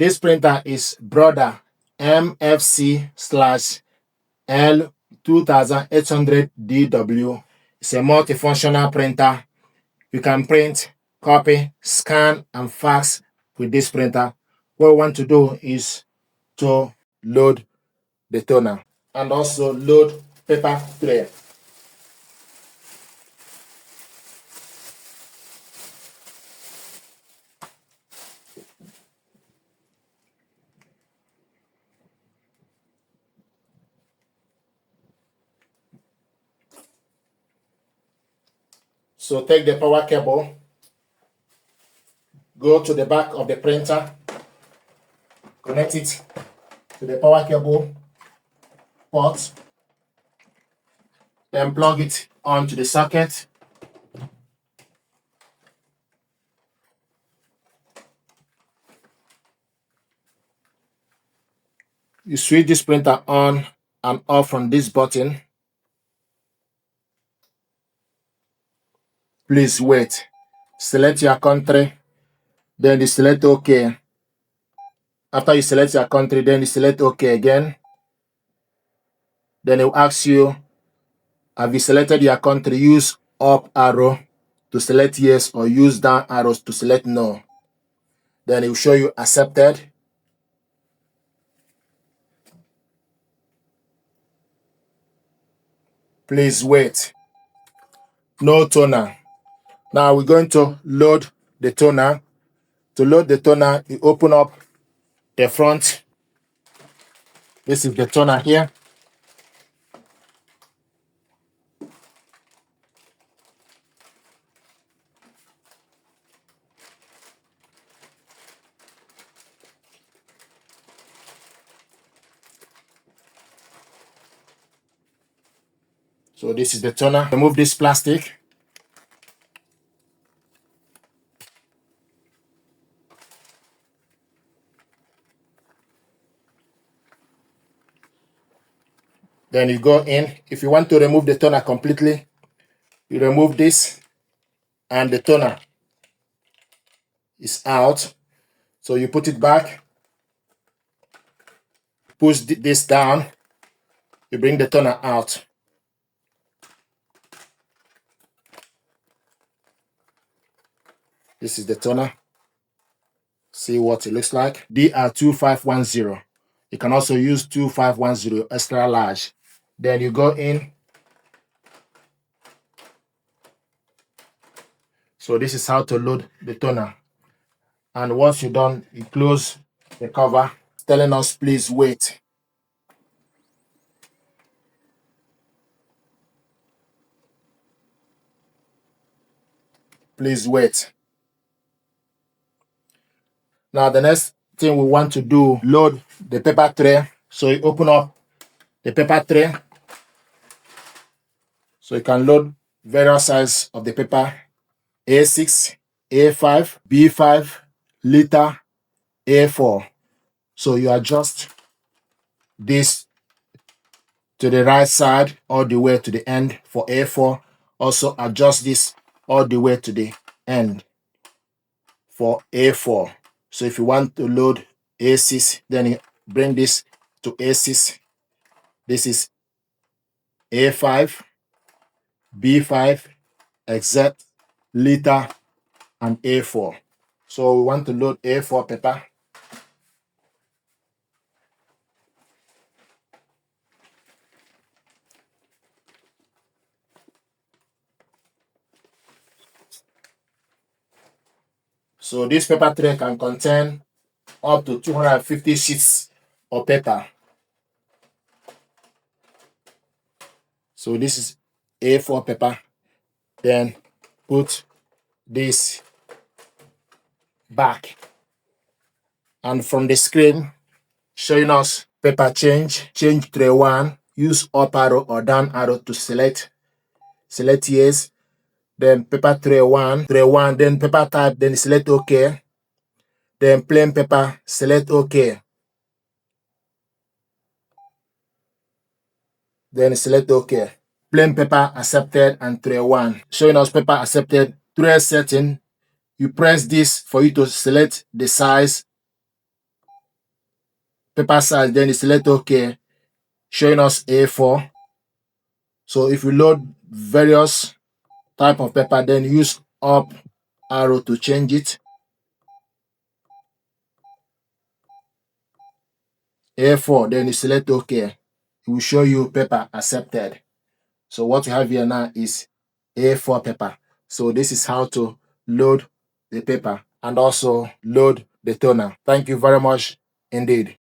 This printer is Brother MCP-L2800DW. It's a multifunctional printer. You can print, copy, scan, and fax with this printer. What we want to do is to load the toner and also load paper tray. So take the power cable, go to the back of the printer, connect it to the power cable port, then plug it onto the socket. You switch this printer on and off from this button. Please wait. Select your country, then you select OK. After you select your country, then you select OK again. Then it will ask you, have you selected your country? Use up arrow to select yes or use down arrows to select no. Then it will show you accepted. Please wait. No toner. Now we're going to load the toner. To load the toner, you open up the front. This is the toner here. So this is the toner. Remove this plastic. Then you go in. If you want to remove the toner completely, you remove this and the toner is out. So you put it back, push this down, you bring the toner out. This is the toner. See what it looks like. DR2510. You can also use 2510 extra large. Then you go in. So this is how to load the toner. And once you're done, you close the cover, telling us please wait. Please wait. Now the next thing we want to do, load the paper tray. So you open up the paper tray. So you can load various sizes of the paper. A6, A5, B5, liter, A4. So you adjust this to the right side all the way to the end for A4. Also adjust this all the way to the end for A4. So if you want to load A6, then you bring this to A6. This is A5, B5, except liter, and A4. So we want to load A4 paper. So this paper tray can contain up to 250 sheets of paper. So this is A4 paper. Then put this back. And from the screen, showing us paper change tray 1, use up arrow or down arrow to select yes. Then paper tray 1, then paper type, then select OK. Then plain paper, select OK. Then select OK. Plain paper accepted and tray 1. Showing us paper accepted. Tray setting, you press this for you to select the size paper size, then you select OK, showing us A4. So if you load various type of paper, then use up arrow to change it. A4, then you select OK. It will show you paper accepted. So what we have here now is A4 paper. So this is how to load the paper and also load the toner. Thank you very much indeed.